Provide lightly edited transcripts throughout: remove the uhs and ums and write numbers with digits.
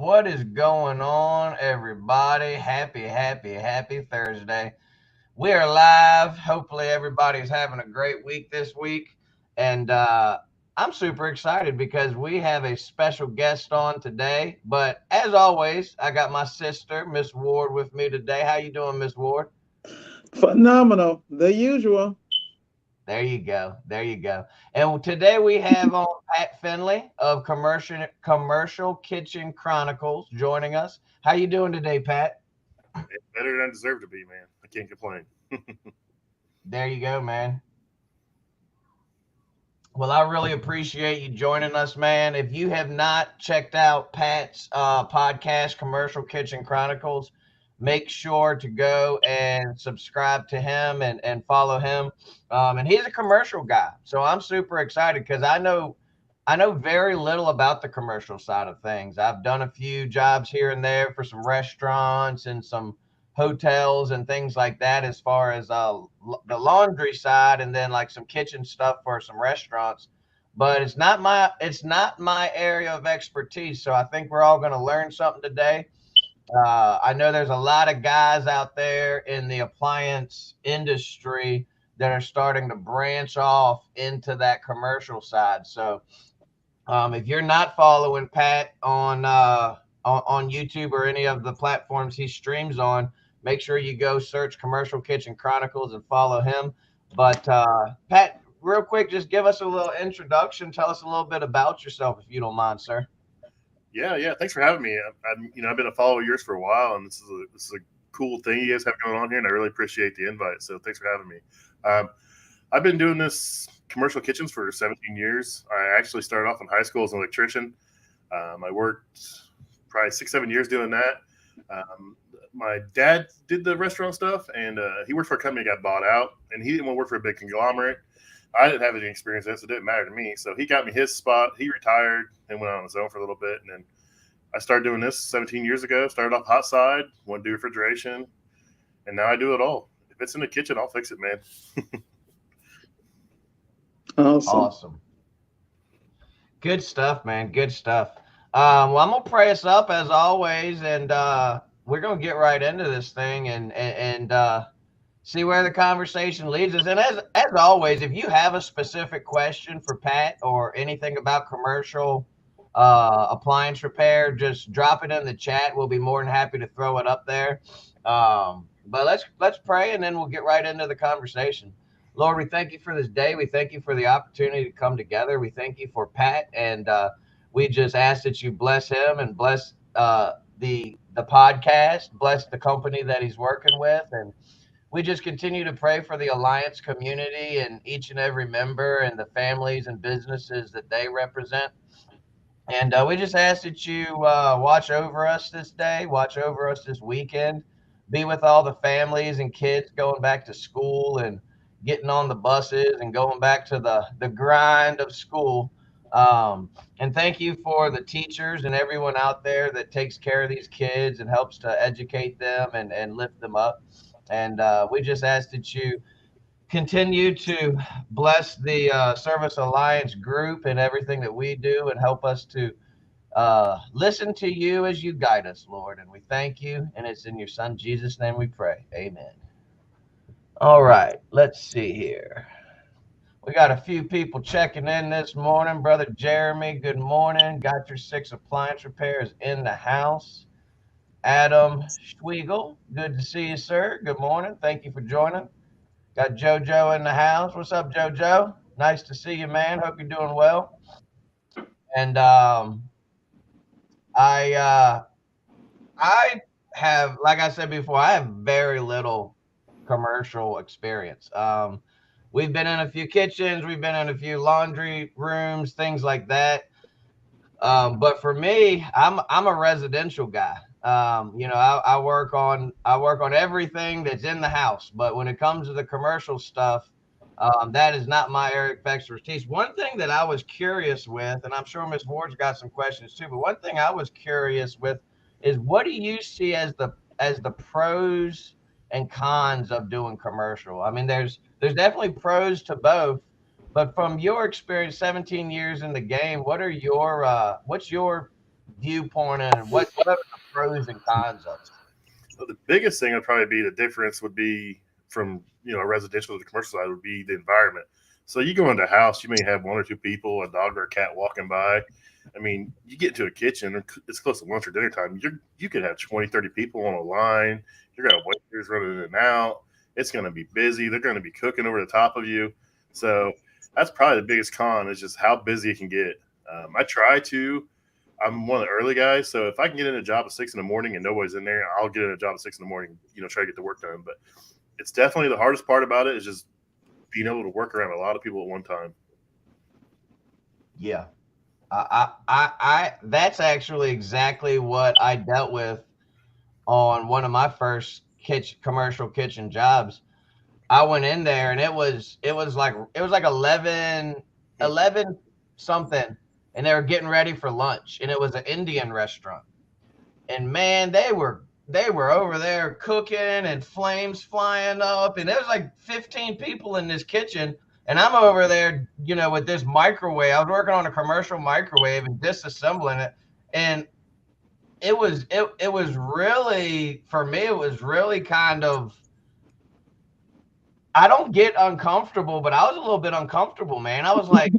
What is going on, everybody? Happy Thursday. We are live. Hopefully, everybody's having a great week this week. And I'm super excited because we have a special guest on today. But as always, I got my sister, Miss Ward, with me today. How you doing, Miss Ward? Phenomenal, the usual. There you go. There you go. And today we have on Pat Finley of Commercial Kitchen Chronicles joining us. How you doing today, Pat? Better than I deserve to be, man. I can't complain. There you go, man. Well, I really appreciate you joining us, man. If you have not checked out Pat's podcast, Commercial Kitchen Chronicles, make sure to go and subscribe to him and follow him. And he's a commercial guy, so I'm super excited because I know very little about the commercial side of things. I've done a few jobs here and there for some restaurants and some hotels and things like that as far as the laundry side and then like some kitchen stuff for some restaurants. But it's not my area of expertise. So I think we're all going to learn something today. I know there's a lot of guys out there in the appliance industry that are starting to branch off into that commercial side. So if you're not following Pat on YouTube or any of the platforms he streams on, make sure you go search Commercial Kitchen Chronicles and follow him. But Pat, real quick, just give us a little introduction. Tell us a little bit about yourself, if you don't mind, sir. Yeah. Thanks for having me. I've been a follower of yours for a while, and this is a cool thing you guys have going on here, and I really appreciate the invite. So thanks for having me. Um, I've been doing this commercial kitchens for 17 years. I actually started off in high school as an electrician. I worked probably 6, 7 years doing that. My dad did the restaurant stuff, and he worked for a company that got bought out, and he didn't want to work for a big conglomerate. I didn't have any experience in it, so it didn't matter to me. So he got me his spot. He retired and went on his own for a little bit, and then I started doing this 17 years ago. Started off hot side, went to do refrigeration, and now I do it all. If it's in the kitchen, I'll fix it, man. Awesome. Awesome. Good stuff, man. Good stuff. Well, I'm gonna pray us up as always, and we're gonna get right into this thing and see where the conversation leads us. And as always, if you have a specific question for Pat or anything about commercial appliance repair, just drop it in the chat. We'll be more than happy to throw it up there. But let's pray, and then we'll get right into the conversation. Lord, we thank you for this day. We thank you for the opportunity to come together. We thank you for Pat, and we just ask that you bless him and bless the podcast, bless the company that he's working with, and we just continue to pray for the Alliance community and each and every member and the families and businesses that they represent. And we just ask that you watch over us this day, watch over us this weekend, be with all the families and kids going back to school and getting on the buses and going back to the grind of school. And thank you for the teachers and everyone out there that takes care of these kids and helps to educate them and lift them up. And we just ask that you continue to bless the Service Alliance group and everything that we do and help us to listen to you as you guide us, Lord. And we thank you. And it's in your Son, Jesus' name we pray. Amen. All right. Let's see here. We got a few people checking in this morning. Brother Jeremy, good morning. Got your 6 appliance repairs in the house. Adam Schwiegel, good to see you, sir. Good morning. Thank you for joining. Got JoJo in the house. What's up, JoJo? Nice to see you, man. Hope you're doing well. And I I have, like I said before, I have very little commercial experience. We've been in a few kitchens, we've been in a few laundry rooms, things like that. But for me, I'm a residential guy. I work on everything that's in the house, but when it comes to the commercial stuff, that is not my area of expertise. One thing that I was curious with, and I'm sure Miss Ward's got some questions too, but one thing I was curious with is what do you see as the pros and cons of doing commercial? I mean, there's definitely pros to both, but from your experience, 17 years in the game, what's your viewpoint and what are the pros and cons of it? So the biggest thing would probably be the difference would be from a residential to the commercial side would be the environment. So you go into a house, you may have one or two people, a dog or a cat walking by. I mean, you get into a kitchen, it's close to lunch or dinner time. You could have 20, 30 people on a line. You're going to have waiters running in and out. It's going to be busy. They're going to be cooking over the top of you. So that's probably the biggest con is just how busy it can get. I try to. I'm one of the early guys, so if I can get in a job at 6 in the morning and nobody's in there, I'll get in a job at 6 in the morning. Try to get the work done. But it's definitely the hardest part about it is just being able to work around a lot of people at one time. Yeah. That's actually exactly what I dealt with on one of my first commercial kitchen jobs. I went in there and it was like 11 something, and they were getting ready for lunch, and it was an Indian restaurant. And man, they were over there cooking and flames flying up, and there was like 15 people in this kitchen, and I'm over there, with this microwave. I was working on a commercial microwave and disassembling it, and it was really, for me, it was really kind of, I don't get uncomfortable, but I was a little bit uncomfortable, man. I was like,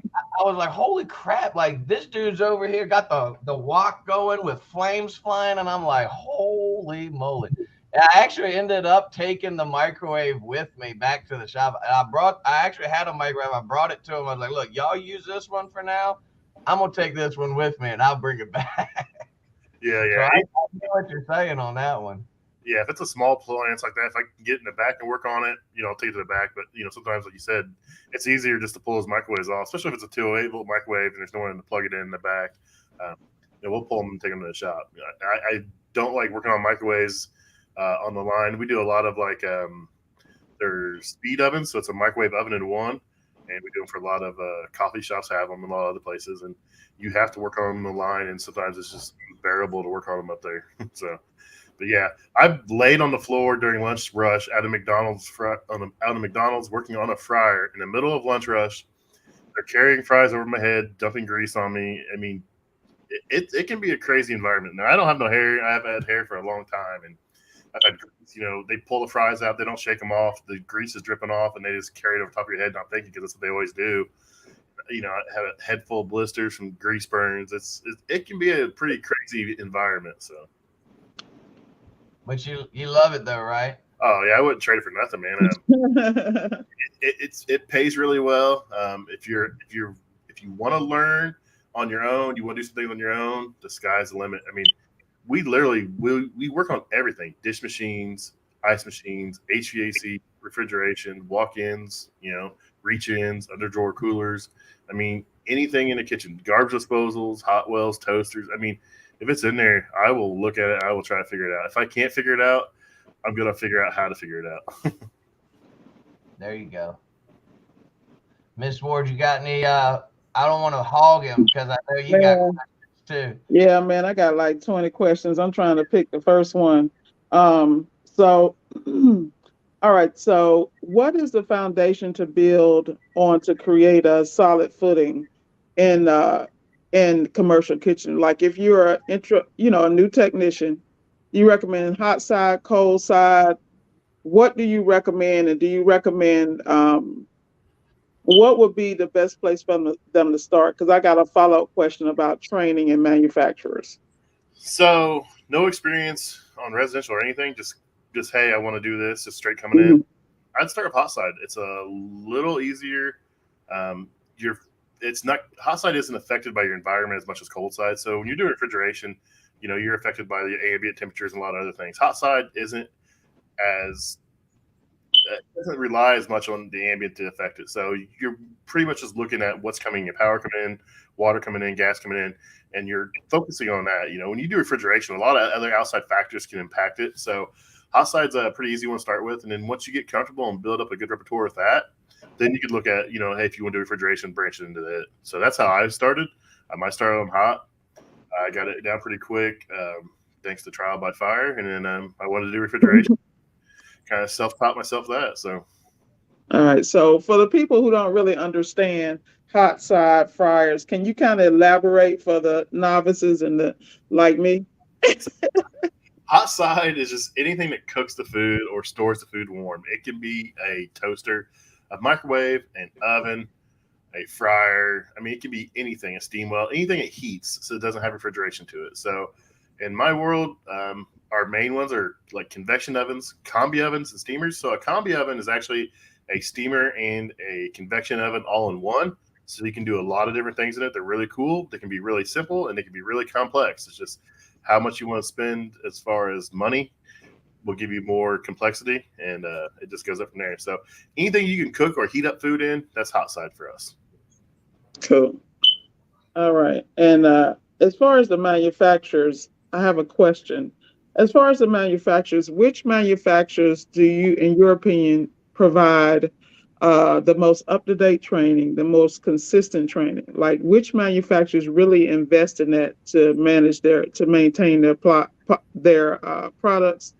holy crap! Like, this dude's over here got the wok going with flames flying, and I'm like, holy moly! And I actually ended up taking the microwave with me back to the shop. And I actually had a microwave. I brought it to him. I was like, look, y'all use this one for now. I'm gonna take this one with me, and I'll bring it back. Yeah, So yeah. I know what you're saying on that one. Yeah, if it's a small appliance like that, if I can get in the back and work on it, I'll take it to the back. But sometimes, like you said, it's easier just to pull those microwaves off, especially if it's a 208-volt microwave and there's no one to plug it in the back. Um, we'll pull them and take them to the shop. I don't like working on microwaves on the line. We do a lot of there's speed ovens, so it's a microwave oven in one, and we do them for a lot of coffee shops have them and a lot of other places, and you have to work on the line, and sometimes it's just unbearable to work on them up there. So. But yeah, I've laid on the floor during lunch rush at a McDonald's out of McDonald's working on a fryer in the middle of lunch rush. They're carrying fries over my head, dumping grease on me. I mean, it can be a crazy environment. Now I don't have no hair. I have had hair for a long time, and I've had they pull the fries out, they don't shake them off, the grease is dripping off, and they just carry it over top of your head, not thinking because that's what they always do. I have a head full of blisters from grease burns. It can be a pretty crazy environment. So. But you love it though, right? Oh yeah, I wouldn't trade it for nothing, man. It pays really well. If you want to learn on your own, you want to do something on your own, the sky's the limit. I mean, we literally we work on everything: dish machines, ice machines, HVAC, refrigeration, walk-ins, reach-ins, under drawer coolers. I mean, anything in the kitchen, garbage disposals, hot wells, toasters. I mean, if it's in there, I will look at it. I will try to figure it out. If I can't figure it out, I'm going to figure out how to figure it out. There you go. Miss Ward, you got any? I don't want to hog him because I know you got questions too. Yeah, man, I got like 20 questions. I'm trying to pick the first one. So, all right. So, what is the foundation to build on to create a solid footing in commercial kitchen? Like, if you're a new technician, you recommend hot side, cold side. What do you recommend, and do you recommend what would be the best place for them to start? Because I got a follow-up question about training and manufacturers. So, no experience on residential or anything. Just hey, I want to do this. Just straight coming in. I'd start with hot side. It's a little easier. It's not hot side isn't affected by your environment as much as cold side. So when you do refrigeration, you're affected by the ambient temperatures and a lot of other things. Hot side doesn't rely as much on the ambient to affect it. So you're pretty much just looking at what's coming in, power coming in, water coming in, gas coming in, and you're focusing on that. When you do refrigeration, a lot of other outside factors can impact it. So hot side's a pretty easy one to start with. And then once you get comfortable and build up a good repertoire with that, then you could look at, hey, if you want to do refrigeration, branch it into that. So that's how I started. I started on hot. I got it down pretty quick, thanks to trial by fire. And then I wanted to do refrigeration. Kind of self-taught myself that. So All right. So for the people who don't really understand hot side fryers, can you kind of elaborate for the novices and the like me? Hot side is just anything that cooks the food or stores the food warm. It can be a toaster, a microwave, an oven, a fryer. I mean, it can be anything, a steam well, anything that heats, so it doesn't have refrigeration to it. So, in my world, our main ones are like convection ovens, combi ovens, and steamers. So, a combi oven is actually a steamer and a convection oven all in one. So you can do a lot of different things in it. They're really cool. They can be really simple and they can be really complex. It's just how much you want to spend as far as money will give you more complexity, and it just goes up from there. So anything you can cook or heat up food in, that's hot side for us. Cool. All right. And as far as the manufacturers, I have a question. As far as the manufacturers, which manufacturers do you, in your opinion, provide the most up-to-date training, the most consistent training? Like which manufacturers really invest in that to manage to maintain their products?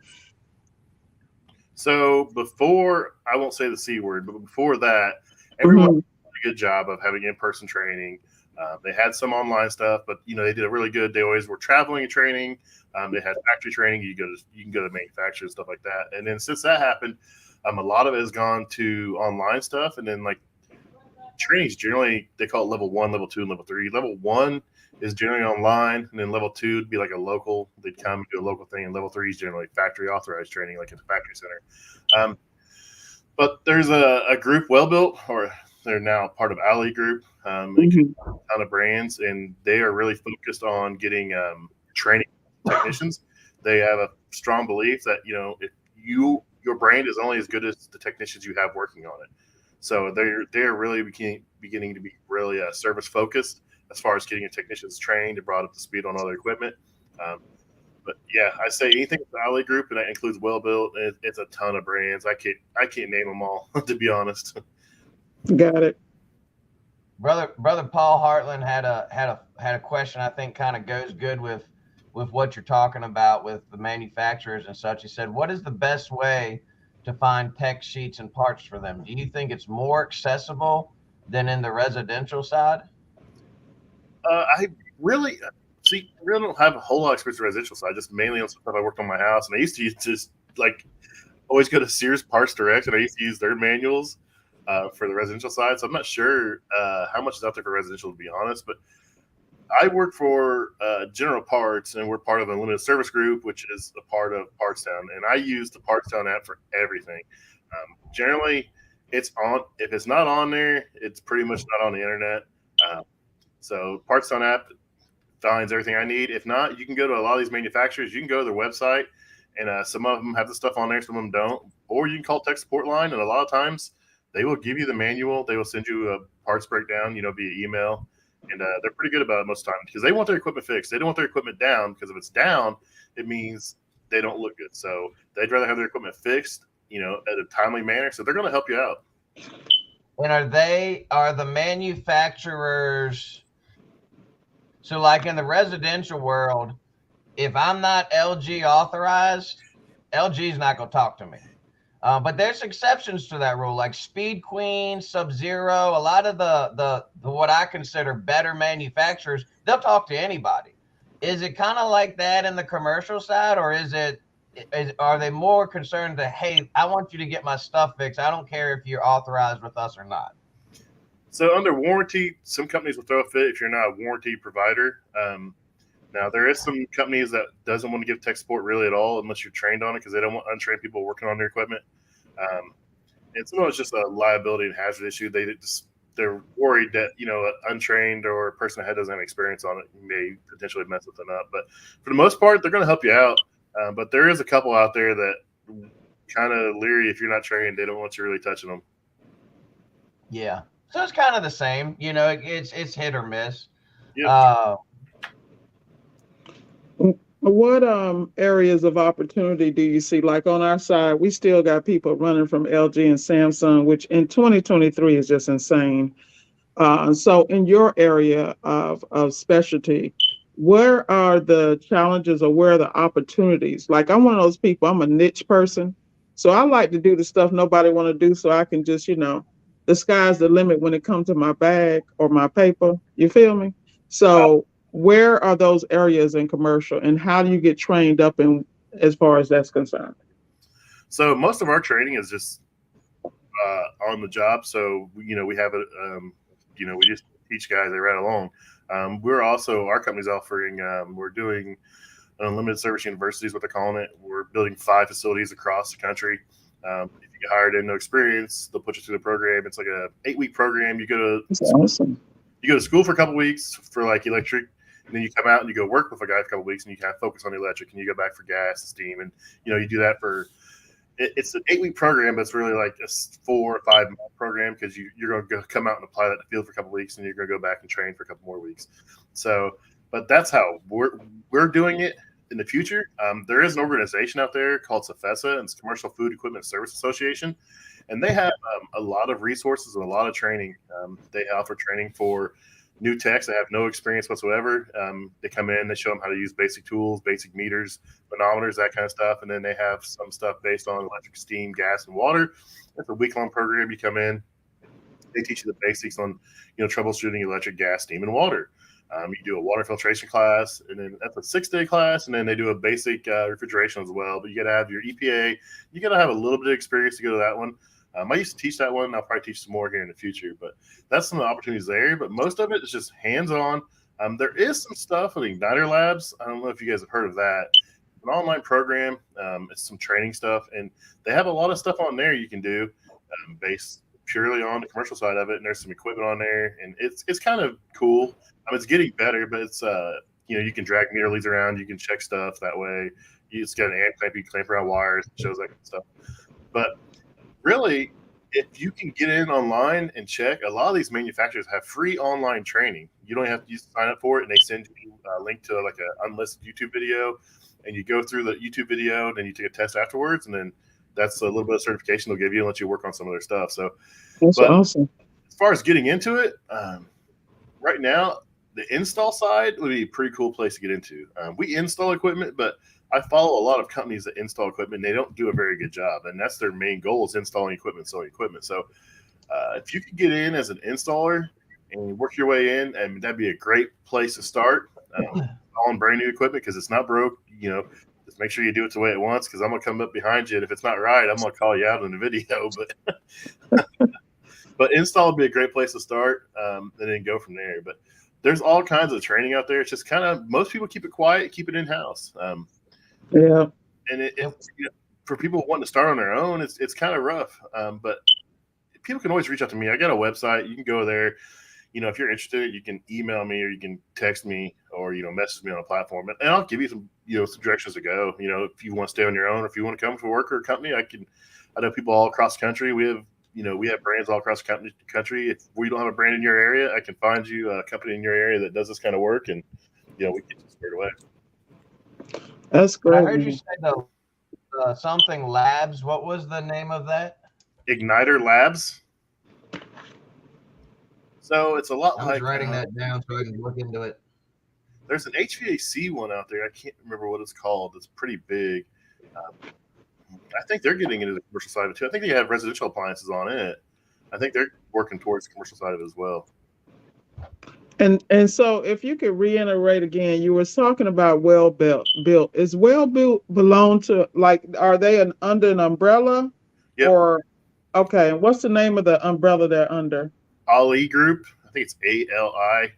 So before, I won't say the C word, but before that, everyone Mhm. did a good job of having in-person training. They had some online stuff, but they did a really good. They always were traveling and training. They had factory training. You can go to manufacturers, stuff like that. And then since that happened, a lot of it has gone to online stuff. And then like trainings generally they call it level 1, level 2, and level 3. Level 1 is generally online, and then level 2 would be like a local. They'd come and do a local thing, and level 3 is generally factory authorized training, like at the factory center. Um, but there's a group, Well Built, or they're now part of Ali Group. It Mhm. a ton of brands, and they are really focused on getting training technicians. They have a strong belief that if your brand is only as good as the technicians you have working on it. So they're really beginning to be really service focused as far as getting your technicians trained and brought up to speed on all their equipment. Um, but yeah, I say anything with the Ali Group, and that includes Well Built. It's a ton of brands. I can't name them all to be honest. Got it. Brother Paul Hartland had a question I think kind of goes good with what you're talking about with the manufacturers and such. He said, "What is the best way to find tech sheets and parts for them? Do you think it's more accessible than in the residential side?" I really see. I really don't have a whole lot of experience with residential side. Just mainly on stuff I worked on my house, and I used to just like always go to Sears Parts Direct, and I used to use their manuals for the residential side. So I'm not sure how much is out there for residential, to be honest. But I work for General Parts, and we're part of a limited service group, which is a part of Partstown. And I use the Partstown app for everything. Generally, it's on. If it's not on there, it's pretty much not on the internet. Uh, so Partstown app finds everything I need. If not, you can go to a lot of these manufacturers. You can go to their website, and some of them have the stuff on there, some of them don't. Or you can call tech support line, and a lot of times they will give you the manual. They will send you a parts breakdown, via email, and they're pretty good about it most of the time because they want their equipment fixed. They don't want their equipment down because if it's down, it means they don't look good. So they'd rather have their equipment fixed, at a timely manner. So they're going to help you out. And are the manufacturers, so like in the residential world, if I'm not LG authorized, LG is not going to talk to me. But there's exceptions to that rule, like Speed Queen, Sub Zero. A lot of the what I consider better manufacturers, they'll talk to anybody. Is it kind of like that in the commercial side, or are they more concerned that, hey, I want you to get my stuff fixed. I don't care if you're authorized with us or not. So under warranty, some companies will throw a fit if you're not a warranty provider. Now there is some companies that doesn't want to give tech support really at all unless you're trained on it because they don't want untrained people working on their equipment. Um, and some of it's just a liability and hazard issue. They're worried that an untrained or a person that doesn't have experience on it may potentially mess something up. But for the most part, they're going to help you out. But there is a couple out there that kind of leery if you're not trained. They don't want you really touching them. Yeah. So it's kind of the same. It's hit or miss. Yep. What areas of opportunity do you see? Like on our side, we still got people running from LG and Samsung, which in 2023 is just insane. So in your area of specialty, where are the challenges or where are the opportunities? Like I'm one of those people, I'm a niche person. So I like to do the stuff nobody want to do, so I can just, the sky's the limit when it comes to my bag or my paper. You feel me? So where are those areas in commercial, and how do you get trained up in as far as that's concerned? So most of our training is just on the job. So we have a we just teach guys they right along. We're also our company's offering. We're doing unlimited service universities, what they're calling it. We're building 5 facilities across the country. If you get hired in, no experience, they'll put you through the program. It's like a 8-week program. You go to That's awesome. you go to school for a couple weeks for like electric, and then you come out and you go work with a guy for a couple weeks, and you kind of focus on the electric, and you go back for gas and steam, and you do that for. It's an 8-week program, but it's really like a 4 or 5 month program because you're going to come out and apply that in the field for a couple of weeks, and you're going to go back and train for a couple more weeks. So, but that's how we're doing it in the future. There is an organization out there called CFESA, and it's Commercial Food Equipment Service Association, and they have a lot of resources and a lot of training. They offer training for new techs that have no experience whatsoever. They come in, they show them how to use basic tools, basic meters, manometers, that kind of stuff. And then they have some stuff based on electric, steam, gas, and water. It's a week-long program. You come in, they teach you the basics on, troubleshooting electric, gas, steam, and water. You do a water filtration class, and then that's a 6-day class, and then they do a basic refrigeration as well. But you got to have your EPA. You got to have a little bit of experience to go to that one. I used to teach that one. I'll probably teach some more here in the future, but that's some of the opportunities there. But most of it is just hands-on. There is some stuff with Igniter Labs. I don't know if you guys have heard of that. An online program. It's some training stuff, and they have a lot of stuff on there you can do based purely on the commercial side of it. And there's some equipment on there, and it's kind of cool. It's getting better, but it's you can drag meter leads around. You can check stuff that way. It's got an amp clamp. You can clamp around wires. It shows that kind of stuff. But really, if you can get in online and check, a lot of these manufacturers have free online training. You don't have to sign up for it, and they send you a link to like an unlisted YouTube video, and you go through the YouTube video, and then you take a test afterwards, and then that's a little bit of certification they'll give you and let you work on some of their stuff. So that's awesome. As far as getting into it, right now, the install side would be a pretty cool place to get into. We install equipment, but I follow a lot of companies that install equipment. And they don't do a very good job, and that's their main goal is installing equipment, selling equipment. So if you could get in as an installer and work your way in, and that'd be a great place to start. Installing brand new equipment because it's not broke. Just make sure you do it the way it wants, because I'm gonna come up behind you, and if it's not right, I'm gonna call you out in the video. But install would be a great place to start, and then go from there. But there's all kinds of training out there. It's just kind of most people keep it quiet, keep it in house. Yeah. And for people wanting to start on their own, it's kind of rough. But people can always reach out to me. I got a website. You can go there. If you're interested, you can email me or you can text me or, message me on a platform, and I'll give you some, some directions to go. If you want to stay on your own, or if you want to come to work for a company, I know people all across the country. We have brands all across the country. If we don't have a brand in your area, I can find you a company in your area that does this kind of work, and, we get you squared away. That's great. I heard you say the something labs. What was the name of that? Igniter Labs. So it's a lot I was writing that down so I can look into it. There's an HVAC one out there. I can't remember what it's called. It's pretty big. I think they're getting into the commercial side of it too. I think they have residential appliances on it. I think they're working towards the commercial side of it as well. And so if you could reiterate again, you were talking about well built. Is well built belong to, like, are they under an umbrella? Yep. Or okay, and what's the name of the umbrella they're under? Ali Group. I think it's ALI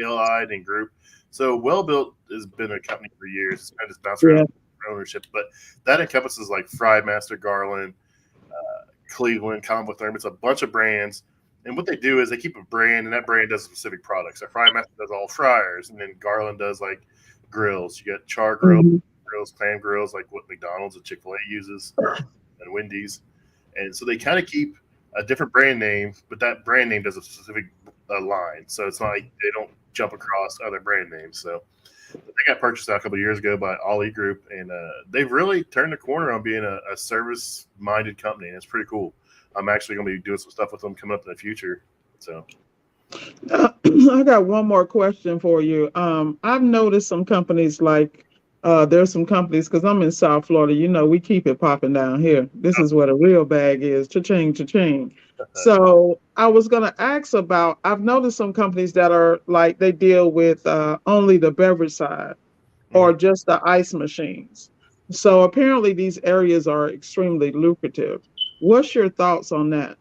ALI then Group. So Well Built has been a company for years. It's kind of just bounced around ownership, but that encompasses like Frymaster, Garland, Cleveland, Combo Therm. It's a bunch of brands. And what they do is they keep a brand, and that brand does specific products. So Frymaster does all fryers, and then Garland does like grills. You got char grills, grills, clam grills, like what McDonald's and Chick-fil-A uses, and Wendy's. And so they kind of keep a different brand name, but that brand name does a specific line. So it's not like they don't jump across other brand names. So they got purchased out a couple of years ago by Ali Group, and they've really turned the corner on being a service-minded company, and it's pretty cool. I'm actually going to be doing some stuff with them coming up in the future. So, I got one more question for you. I've noticed some companies like There's some companies, because I'm in South Florida, we keep it popping down here. This is what a real bag is, cha-ching, cha-ching. So I was going to ask about, I've noticed some companies that are like, they deal with only the beverage side or just the ice machines. So apparently these areas are extremely lucrative. What's your thoughts on that?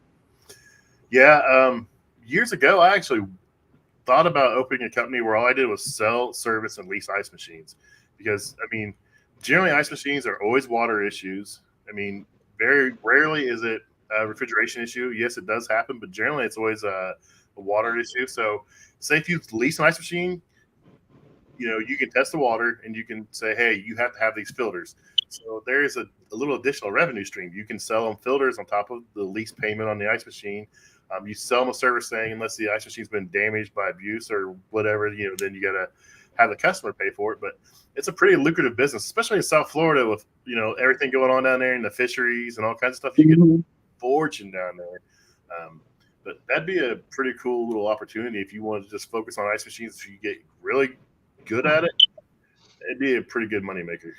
Yeah, years ago, I actually thought about opening a company where all I did was sell, service, and lease ice machines. Because, I mean, generally ice machines are always water issues. I mean, very rarely is it a refrigeration issue. Yes, it does happen, but generally it's always a water issue. So, say if you lease an ice machine, you can test the water and you can say, hey, you have to have these filters. So there is a little additional revenue stream. You can sell them filters on top of the lease payment on the ice machine. You sell them a service thing unless the ice machine's been damaged by abuse or whatever, then you got to have the customer pay for it. But it's a pretty lucrative business, especially in South Florida with, everything going on down there in the fisheries and all kinds of stuff. You get Mhm. fortune down there. But that'd be a pretty cool little opportunity if you wanted to just focus on ice machines. If you get really good at it, it'd be a pretty good moneymaker.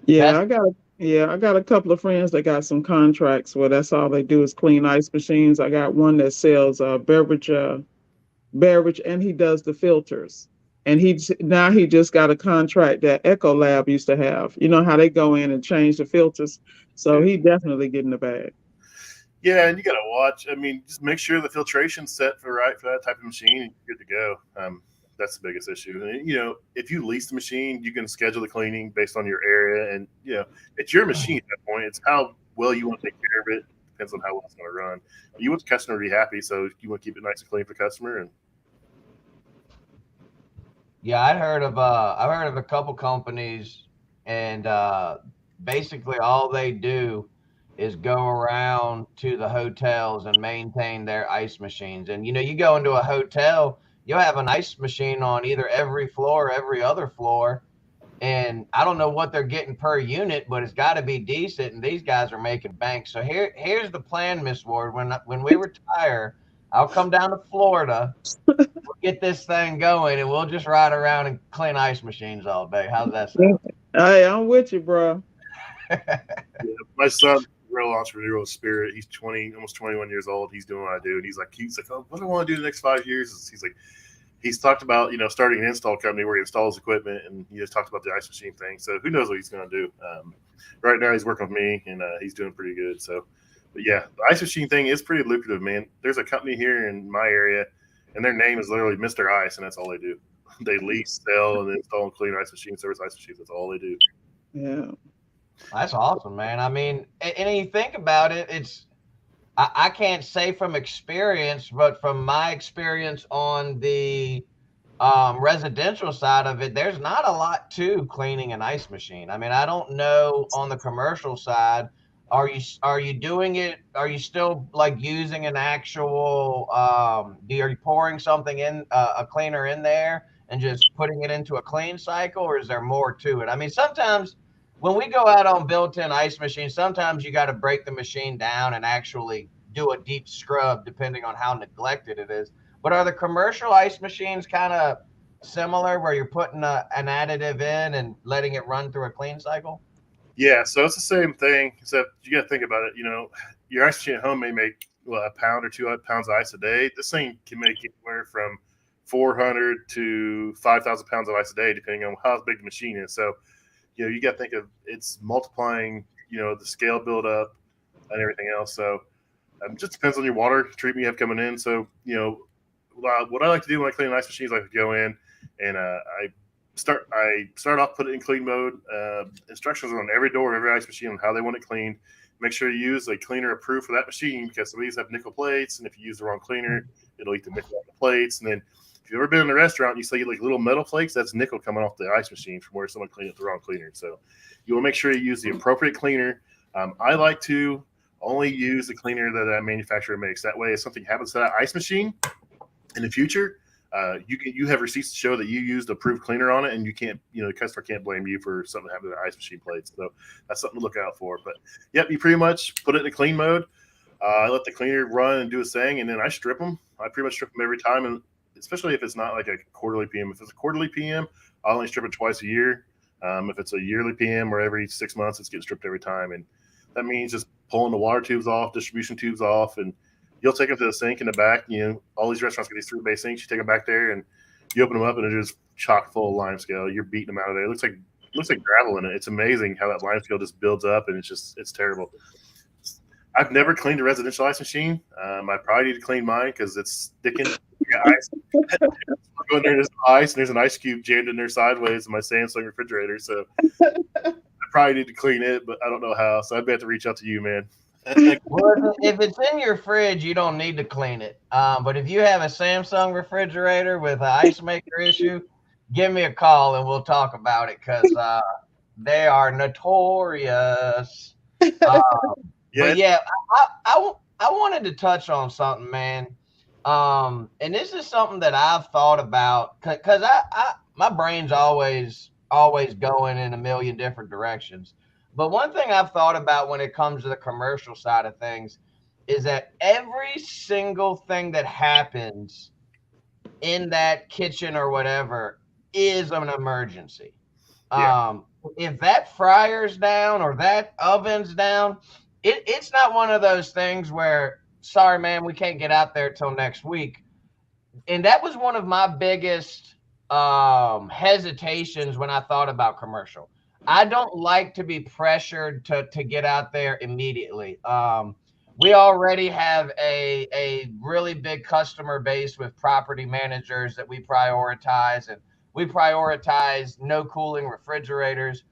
Yeah, That's I got a couple of friends that got some contracts where that's all they do is clean ice machines. I got one that sells beverage, and he does the filters. And now he just got a contract that Echo Lab used to have. You know how they go in and change the filters. So Yeah. he definitely getting the bag. Yeah, and you got to watch. I mean, just make sure the filtration's set for that type of machine, and you're good to go. That's the biggest issue. And, if you lease the machine, you can schedule the cleaning based on your area, and it's your machine at that point. It's how well you want to take care of it. Depends on how well it's going to run. But you want the customer to be happy, so you want to keep it nice and clean for the customer. And Yeah, I've heard of a couple companies, and basically all they do is go around to the hotels and maintain their ice machines. And you go into a hotel, you'll have an ice machine on either every floor or every other floor. And I don't know what they're getting per unit, but it's got to be decent. And these guys are making bank. So here's the plan, Miss Ward. When we retire, I'll come down to Florida, get this thing going, and we'll just ride around and clean ice machines all day. How's that Yeah. sound? Hey, I'm with you, bro. my son, real entrepreneurial spirit. He's 20, almost 21 years old. He's doing what I do, and he's like, oh, what do I want to do the next 5 years? He's talked about starting an install company where he installs equipment, and he just talked about the ice machine thing. So who knows what he's going to do? Right now he's working with me, and he's doing pretty good. So, but yeah, the ice machine thing is pretty lucrative, man. There's a company here in my area, and their name is literally Mr. Ice, and that's all they do. They lease, sell, and install and clean ice machines, service ice machines. That's all they do. Yeah. That's awesome, man. I mean, and you think about it, I can't say from experience, but from my experience on the residential side of it, there's not a lot to cleaning an ice machine. I mean, I don't know on the commercial side. Are you doing it? Are you still like using an actual? Are you pouring something in a cleaner in there and just putting it into a clean cycle, or is there more to it? I mean, sometimes when we go out on built-in ice machines, sometimes you got to break the machine down and actually do a deep scrub, depending on how neglected it is. But are the commercial ice machines kind of similar where you're putting an additive in and letting it run through a clean cycle? Yeah, so it's the same thing, except you got to think about it. Your ice machine at home may make a pound or 2 pounds of ice a day. This thing can make anywhere from 400 to 5,000 pounds of ice a day, depending on how big the machine is. So, you got to think of it's multiplying, the scale build up and everything else. So, it just depends on your water treatment you have coming in. So, what I like to do when I clean an ice machine is I like to go in and I start off, put it in clean mode. Instructions are on every door, every ice machine on how they want it cleaned. Make sure you use a cleaner approved for that machine because some of these have nickel plates, and if you use the wrong cleaner, it'll eat the nickel off the plates. And then if you've ever been in a restaurant and you see like little metal flakes, that's nickel coming off the ice machine from where someone cleaned it with the wrong cleaner. So you want to make sure you use the appropriate cleaner. I like to only use the cleaner that manufacturer makes. That way, if something happens to that ice machine in the future, you have receipts to show that you used approved cleaner on it, and you can't, the customer can't blame you for something happening to the ice machine plates. So that's something to look out for. But yep, you pretty much put it in a clean mode. I let the cleaner run and do its thing, and then I strip them. I pretty much strip them every time, and especially if it's not like a quarterly PM. If it's a quarterly PM, I only strip it twice a year. If it's a yearly PM or every 6 months, it's getting stripped every time. And that means just pulling the water tubes off, distribution tubes off, and you'll take them to the sink in the back. All these restaurants get these 3-bay sinks. You take them back there and you open them up and they're just chock full of limescale. You're beating them out of there. It looks like gravel in it. It's amazing how that limescale just builds up, and it's terrible. I've never cleaned a residential ice machine. I probably need to clean mine because it's sticking. Ice. Go in there, there's ice, and there's an ice cube jammed in there sideways in my Samsung refrigerator. So I probably need to clean it, but I don't know how. So I'd have to reach out to you, man. Well, if it's in your fridge, you don't need to clean it. But if you have a Samsung refrigerator with an ice maker issue, give me a call and we'll talk about it because they are notorious. But yeah, I wanted to touch on something, man. And this is something that I've thought about because my brain's always going in a million different directions. But one thing I've thought about when it comes to the commercial side of things is that every single thing that happens in that kitchen or whatever is an emergency. Yeah. If that fryer's down or that oven's down, it's not one of those things where, sorry, man, we can't get out there till next week. And that was one of my biggest hesitations when I thought about commercial. I don't like to be pressured to get out there immediately. We already have a really big customer base with property managers that we prioritize, and we prioritize no cooling refrigerators.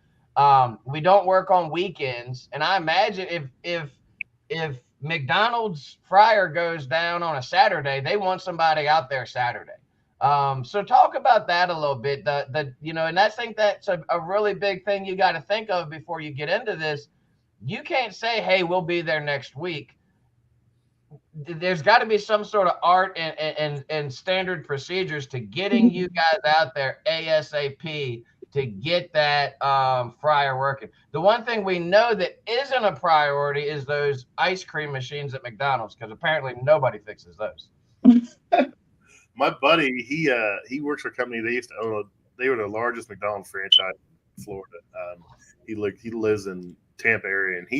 We don't work on weekends, and I imagine if McDonald's fryer goes down on a Saturday, they want somebody out there Saturday. So talk about that a little bit. And I think that's a really big thing you got to think of before you get into this. You can't say, "Hey, we'll be there next week." There's got to be some sort of art and standard procedures to getting you guys out there ASAP to get that fryer working. The one thing we know that isn't a priority is those ice cream machines at McDonald's, because apparently nobody fixes those. My buddy, he works for a company. They used to own. They were the largest McDonald's franchise in Florida. He lives in Tampa area, and he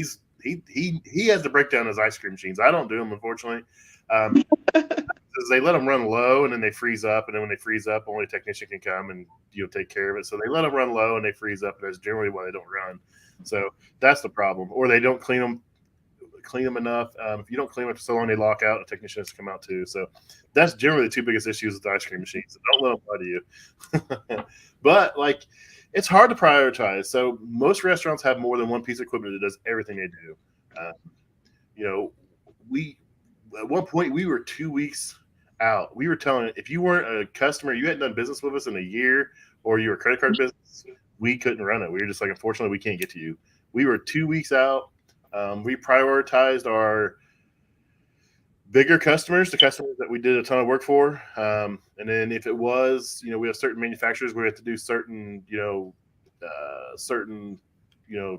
has to break down his ice cream machines. I don't do them, unfortunately. They let them run low, and then they freeze up. And then when they freeze up, only a technician can come and take care of it. So they let them run low, and they freeze up, and that's generally why they don't run. So that's the problem. Or they don't clean them enough. If you don't clean them for so long, they lock out. A technician has to come out too. So that's generally the two biggest issues with the ice cream machines. So don't let them lie to you. But it's hard to prioritize. So most restaurants have more than one piece of equipment that does everything they do. We at one point we were 2 weeks out. We were telling, if you weren't a customer, you hadn't done business with us in a year, or you were a credit card business, we couldn't run it. We were just like, unfortunately, we can't get to you. We were 2 weeks out. We prioritized our bigger customers, the customers that we did a ton of work for. And then if it was, we have certain manufacturers where we have to do certain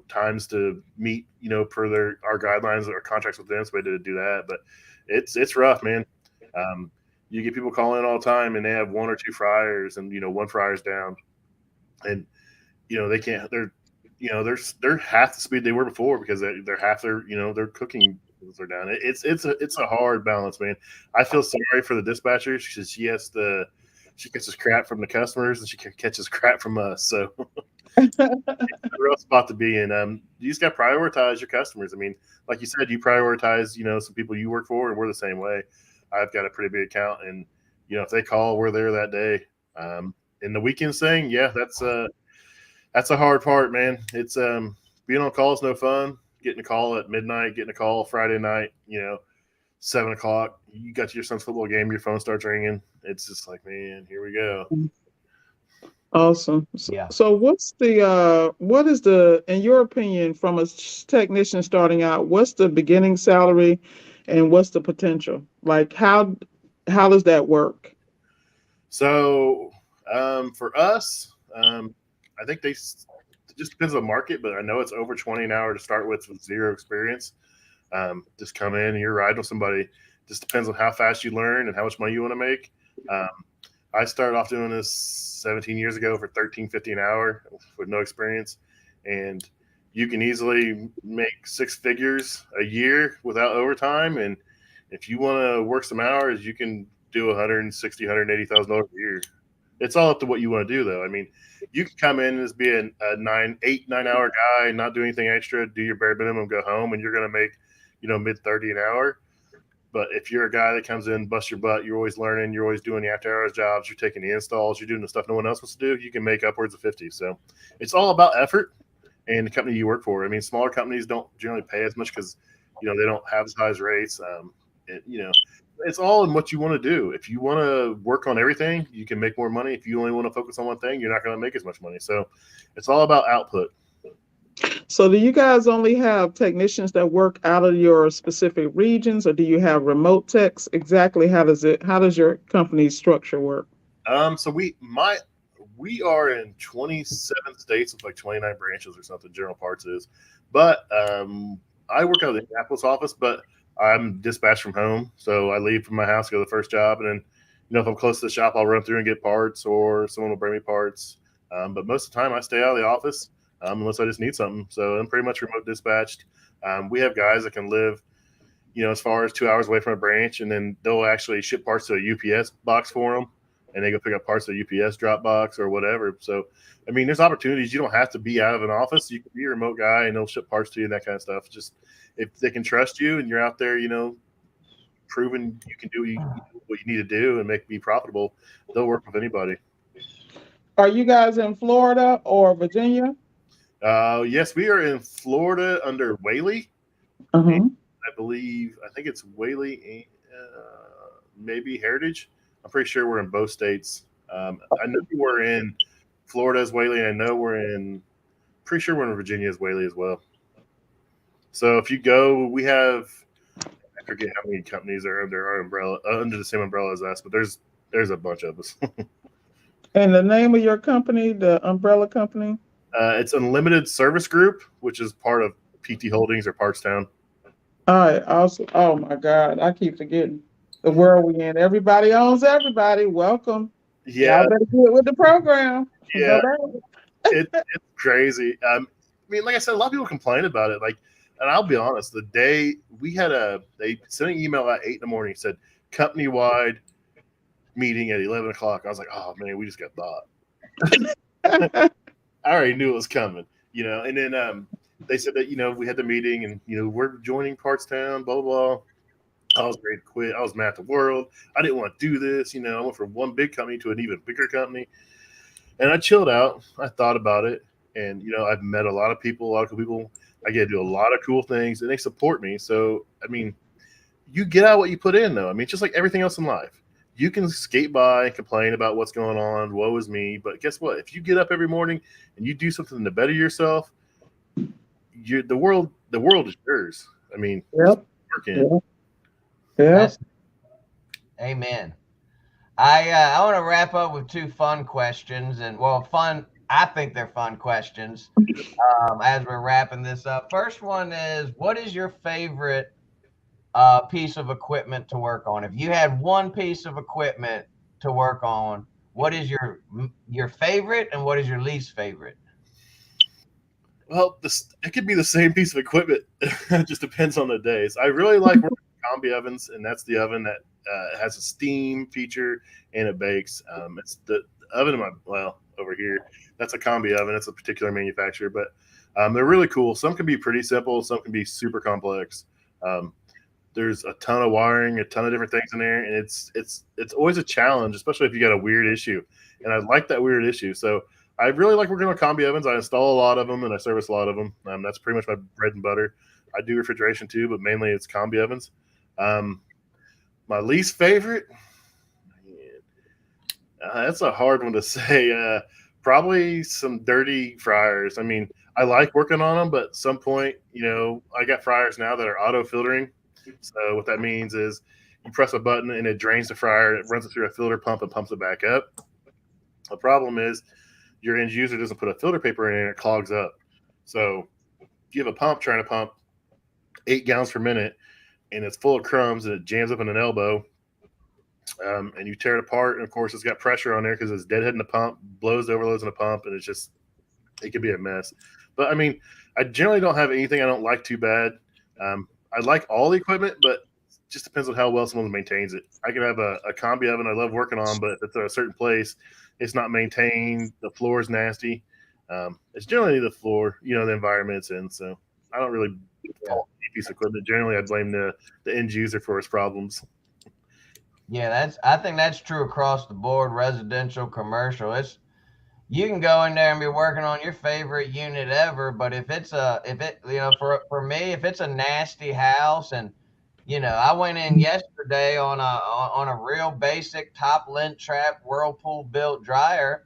times to meet, per our guidelines or contracts with them. So we had to do that, but it's rough, man. You get people calling in all the time and they have one or two fryers and, one fryer's down and, they can't, they're half the speed they were before because they're half their, their cooking are down. It's a hard balance, man. I feel sorry for the dispatcher because she catches crap from the customers and she catches crap from us. So it's a real spot to be in. You just got to prioritize your customers. I mean, like you said, you prioritize, some people you work for, and we're the same way. I've got a pretty big account, and if they call, we're there that day. And the weekends thing, yeah, that's a hard part, man. It's being on call is no fun. Getting a call at midnight, getting a call Friday night, 7 o'clock. You got to your son's football game, your phone starts ringing. It's just like, man, here we go. Awesome. Yeah. So what is the, in your opinion, from a technician starting out, what's the beginning salary and what's the potential? Like how does that work? So for us, I think it just depends on the market, but I know it's over 20 an hour to start with zero experience. Just come in and you're riding with somebody. Just depends on how fast you learn and how much money you want to make. I started off doing this 17 years ago for $13.50 an hour with no experience, and you can easily make six figures a year without overtime. And if you want to work some hours, you can do $160,000, $180,000 a year. It's all up to what you want to do, though. I mean, you can come in as being a 9 hour guy, not do anything extra, do your bare minimum, go home, and you're going to make, mid 30 an hour. But if you're a guy that comes in, bust your butt, you're always learning, you're always doing the after hours jobs, you're taking the installs, you're doing the stuff no one else wants to do, you can make upwards of 50. So it's all about effort and the company you work for. I mean, smaller companies don't generally pay as much because, they don't have as high as rates. It's all in what you want to do. If you want to work on everything, you can make more money. If you only want to focus on one thing, you're not going to make as much money. So it's all about output. So do you guys only have technicians that work out of your specific regions, or do you have remote techs? Exactly how does your company's structure work? So we are in 27 states with like 29 branches or something, General Parts is. But I work out of the Indianapolis office, but I'm dispatched from home. So I leave from my house, go to the first job, and then, if I'm close to the shop, I'll run through and get parts, or someone will bring me parts. But most of the time I stay out of the office unless I just need something. So I'm pretty much remote dispatched. We have guys that can live, as far as 2 hours away from a branch, and then they'll actually ship parts to a UPS box for them, and they go pick up parts at a UPS drop box or whatever. So, I mean, there's opportunities. You don't have to be out of an office. You can be a remote guy, and they'll ship parts to you and that kind of stuff. Just if they can trust you and you're out there, proving you can do what you need to do and be profitable, they'll work with anybody. Are you guys in Florida or Virginia? Yes, we are in Florida under Whaley. Uh-huh. I think it's Whaley, maybe Heritage. I'm pretty sure we're in both states. I know we're in Florida as Whaley, and I know pretty sure we're in Virginia as Whaley as well. So if you go, we have, I forget how many companies are under our umbrella, under the same umbrella as us, but there's a bunch of us. And the name of your company, the umbrella company? It's Unlimited Service Group, which is part of PT Holdings or Partstown. All right. Awesome. Oh my God, I keep forgetting the world we in. Everybody owns everybody. Welcome. Yeah. Y'all better get with the program. Yeah. It's crazy. I mean, like I said, a lot of people complain about it. And I'll be honest, the day we had they sent an email at 8 a.m. said company-wide meeting at 11 o'clock. I was like, oh man, we just got bought. I already knew it was coming, and then they said that, we had the meeting and, we're joining Partstown, blah, blah, blah. I was ready to quit. I was mad at the world. I didn't want to do this. I went from one big company to an even bigger company. And I chilled out. I thought about it. And, I've met a lot of people, I get to do a lot of cool things, and they support me. So, I mean, you get out what you put in, though. I mean, just like everything else in life. You can skate by and complain about what's going on, woe is me. But guess what? If you get up every morning and you do something to better yourself, the world is yours. I mean, yep. Yes. Amen. I want to wrap up with two fun questions, and fun. I think they're fun questions. As we're wrapping this up, first one is, what is your favorite piece of equipment to work on? If you had one piece of equipment to work on, what is your favorite, and what is your least favorite? Well, it could be the same piece of equipment. It just depends on the days. I really like working with combi ovens, and that's the oven that has a steam feature and it bakes. It's the oven over here. That's a combi oven. It's a particular manufacturer, but they're really cool. Some can be pretty simple. Some can be super complex. There's a ton of wiring, a ton of different things in there, and it's always a challenge, especially if you got a weird issue. And I like that weird issue. So I really like working on combi ovens. I install a lot of them and I service a lot of them. That's pretty much my bread and butter. I do refrigeration too, but mainly it's combi ovens. My least favorite, that's a hard one to say. Probably some dirty fryers. I mean, I like working on them, but at some point, I got fryers now that are auto filtering. So what that means is you press a button and it drains the fryer, it runs it through a filter pump and pumps it back up. The problem is your end user doesn't put a filter paper in it and it clogs up. So you have a pump trying to pump 8 gallons per minute and it's full of crumbs and it jams up in an elbow. and you tear it apart. And of course, it's got pressure on there because it's deadheading the pump, blows, overloads in the pump, and it could be a mess. But I mean, I generally don't have anything I don't like too bad. I like all the equipment, but it just depends on how well someone maintains it. I could have a combi oven I love working on, but if it's at a certain place, it's not maintained. The floor is nasty. It's generally the floor, the environment it's in. So I don't really fault any piece of equipment. Generally, I blame the end user for his problems. Yeah, I think that's true across the board, residential, commercial. You can go in there and be working on your favorite unit ever, but if for me, if it's a nasty house, and I went in yesterday on a real basic top lint trap Whirlpool built dryer,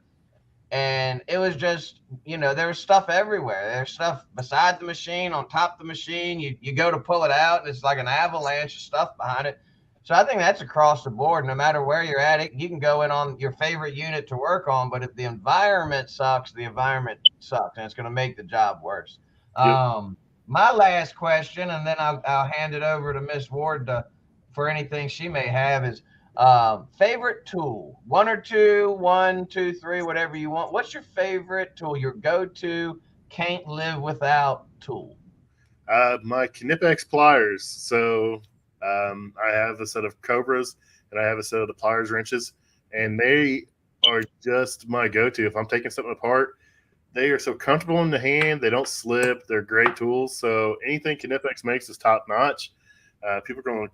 and it was just, there was stuff everywhere. There's stuff beside the machine, on top of the machine. You go to pull it out, and it's like an avalanche of stuff behind it. So I think that's across the board. No matter where you're at, you can go in on your favorite unit to work on, but if the environment sucks, the environment sucks, and it's going to make the job worse. Yep. My last question, and then I'll hand it over to Miss Ward for anything she may have, is favorite tool. One or two, 1, 2, 3, whatever you want. What's your favorite tool? Your go-to, can't live without tool? My Knipex pliers. So I have a set of Cobras and I have a set of the pliers wrenches, and they are just my go-to. If I'm taking something apart, they are so comfortable in the hand. They don't slip. They're great tools. So anything Knipex makes is top notch. People are going to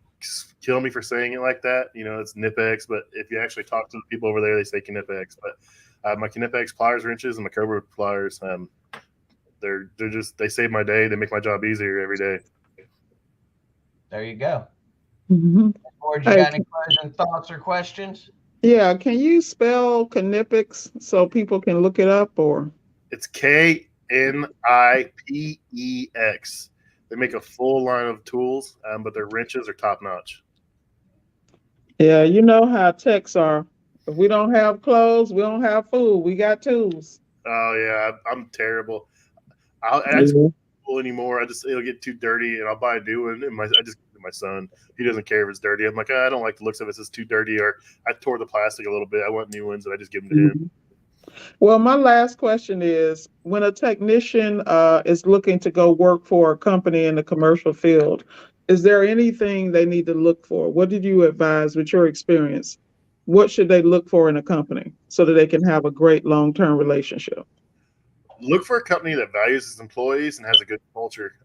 kill me for saying it like that. It's Knipex, but if you actually talk to the people over there, they say Knipex. But my Knipex pliers wrenches and my Cobra pliers, they save my day. They make my job easier every day. There you go. Mm-hmm. Or you got any closing thoughts or questions? Yeah, can you spell Knipex so people can look it up? Or it's Knipex. They make a full line of tools, but their wrenches are top notch. Yeah, you know how techs are. If we don't have clothes, we don't have food. We got tools. Oh yeah, I'm terrible. I just don't tool anymore. It'll get too dirty, and I'll buy a new one. And I just give it to my son. He doesn't care if it's dirty. I'm like, I don't like the looks of it. It's too dirty, or I tore the plastic a little bit. I want new ones, and I just give them to him. Well, my last question is, when a technician is looking to go work for a company in the commercial field, is there anything they need to look for? What did you advise with your experience? What should they look for in a company so that they can have a great long-term relationship? Look for a company that values its employees and has a good culture.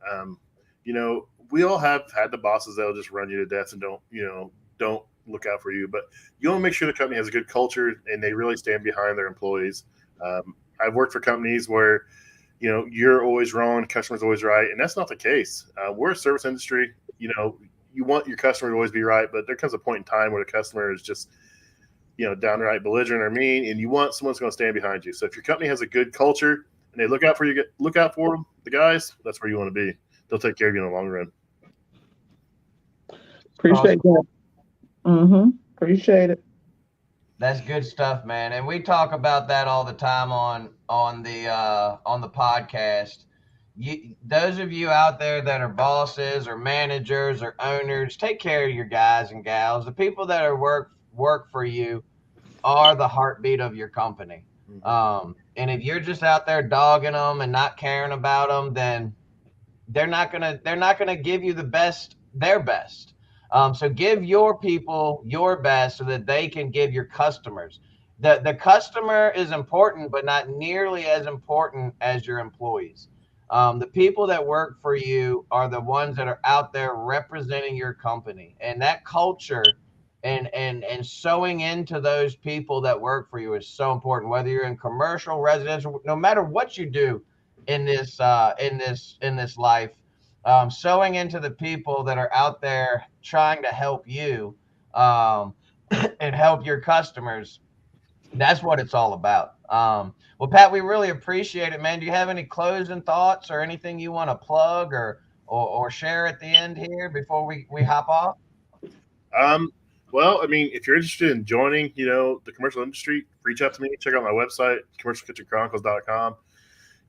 We all have had the bosses that'll just run you to death and don't look out for you, but you want to make sure the company has a good culture and they really stand behind their employees. I've worked for companies where, you're always wrong, customer's always right, and that's not the case. We're a service industry. You want your customer to always be right, but there comes a point in time where the customer is just, downright belligerent or mean, and you want someone who's going to stand behind you. So if your company has a good culture and they look out for them, the guys, that's where you want to be. They'll take care of you in the long run. Appreciate that. Appreciate it. That's good stuff, man. And we talk about that all the time on the podcast. Those of you out there that are bosses or managers or owners, take care of your guys and gals. The people that are work for you are the heartbeat of your company. And if you're just out there dogging them and not caring about them, then they're not gonna give you their best. So give your people your best so that they can give your customers. The customer is important, but not nearly as important as your employees. The people that work for you are the ones that are out there representing your company, and that culture and sewing into those people that work for you is so important. Whether you're in commercial, residential, no matter what you do in this life, sewing into the people that are out there trying to help you and help your customers. That's what it's all about. Well, Pat, we really appreciate it, man. Do you have any closing thoughts or anything you want to plug or share at the end here before we hop off? Well, I mean, if you're interested in joining, the commercial industry, reach out to me. Check out my website, commercialkitchenchronicles.com.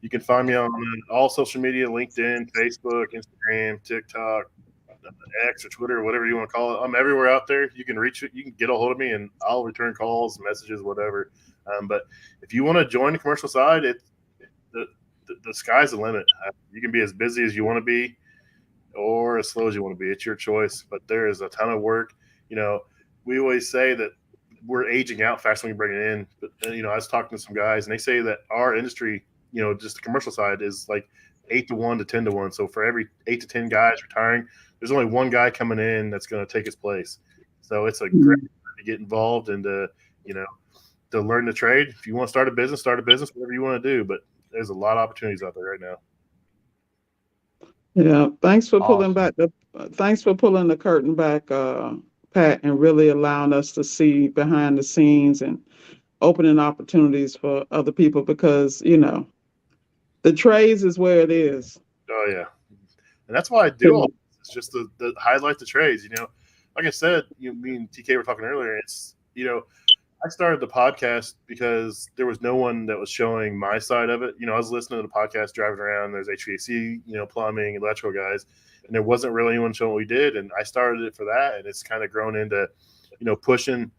You can find me on all social media, LinkedIn, Facebook, Instagram, TikTok, X or Twitter or whatever you want to call it. I'm everywhere out there. You can reach it. You can get a hold of me, and I'll return calls, messages, whatever. But if you want to join the commercial side, the sky's the limit. You can be as busy as you want to be, or as slow as you want to be. It's your choice. But there is a ton of work. We always say that we're aging out faster than we bring it in. But I was talking to some guys, and they say that our industry, just the commercial side, is like 8-to-1 to 10-to-1. So for every 8 to 10 guys retiring, there's only one guy coming in that's going to take his place. So it's a great time to get involved and to learn the trade. If you want to start a business, whatever you want to do. But there's a lot of opportunities out there right now. Yeah, thanks for pulling the curtain back, Pat, and really allowing us to see behind the scenes and opening opportunities for other people, because the trades is where it is. Oh yeah, and that's why I do all this. It's just to highlight the trades. Like I said, me and TK were talking earlier. It's I started the podcast because there was no one that was showing my side of it. I was listening to the podcast driving around. There's HVAC, plumbing, electrical guys, and there wasn't really anyone showing what we did. And I started it for that, and it's kind of grown into, pushing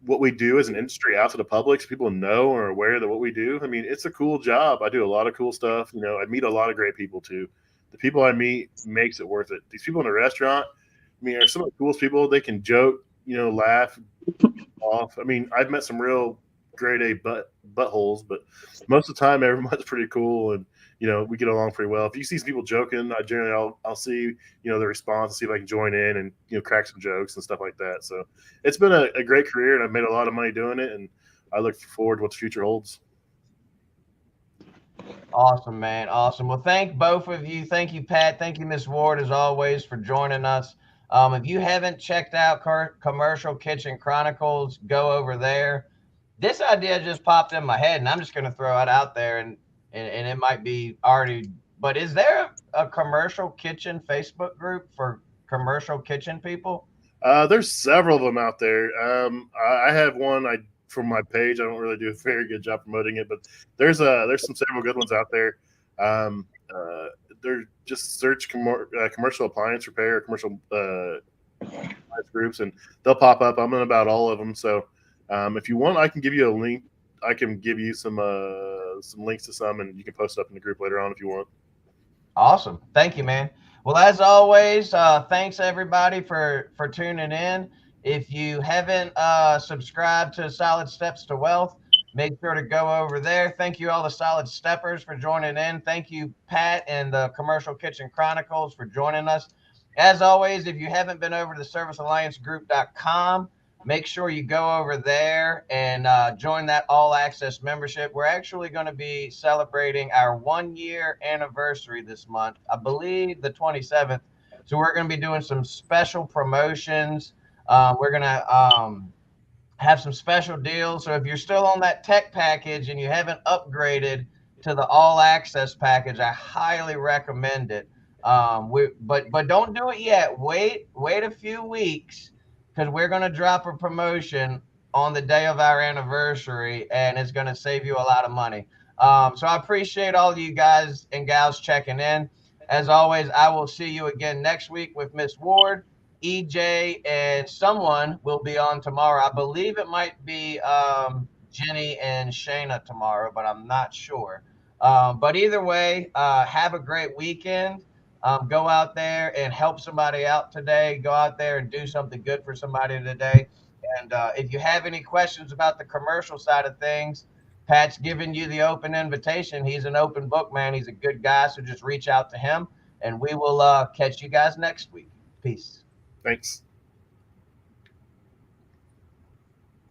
what we do as an industry out to the public so people know or are aware that what we do. I mean, it's a cool job. I do a lot of cool stuff. I meet a lot of great people too. The people I meet makes it worth it. These people in the restaurant, are some of the coolest people. They can joke, laugh off. I've met some real grade A buttholes, but most of the time everyone's pretty cool, and we get along pretty well. If you see some people joking, I generally I'll see the response and see if I can join in and crack some jokes and stuff like that. So it's been a great career, and I've made a lot of money doing it, and I look forward to what the future holds. Awesome, man. Awesome. Well, thank both of you. Thank you, Pat. Thank you, Miss Ward, as always, for joining us. If you haven't checked out Commercial Kitchen Chronicles, go over there. This idea just popped in my head, and I'm just going to throw it out there, and it might be already. But is there a commercial kitchen Facebook group for commercial kitchen people? There's several of them out there. I have one. From my page, I don't really do a very good job promoting it, but there's some several good ones out there. They're just search commercial appliance repair, or commercial appliance groups, and they'll pop up. I'm in about all of them. So if you want, I can give you a link. I can give you some links to some, and you can post up in the group later on if you want. Awesome. Thank you, man. Well, as always, thanks everybody for tuning in. If you haven't subscribed to Solid Steps to Wealth, make sure to go over there. Thank you, all the Solid Steppers, for joining in. Thank you, Pat and the Commercial Kitchen Chronicles, for joining us. As always, if you haven't been over to servicealliancegroup.com, make sure you go over there and join that all access membership. We're actually going to be celebrating our 1-year anniversary this month, I believe the 27th. So we're going to be doing some special promotions. We're going to have some special deals. So if you're still on that tech package and you haven't upgraded to the all access package, I highly recommend it. But don't do it yet. Wait a few weeks, because we're going to drop a promotion on the day of our anniversary, and it's going to save you a lot of money. So I appreciate all of you guys and gals checking in. As always, I will see you again next week with Miss Ward. EJ and someone will be on tomorrow. I believe it might be Jenny and Shayna tomorrow, but I'm not sure. But either way, have a great weekend. Go out there and help somebody out today. Go out there and do something good for somebody today. And if you have any questions about the commercial side of things, Pat's giving you the open invitation. He's an open book, man. He's a good guy. So just reach out to him, and we will catch you guys next week. Peace. Thanks.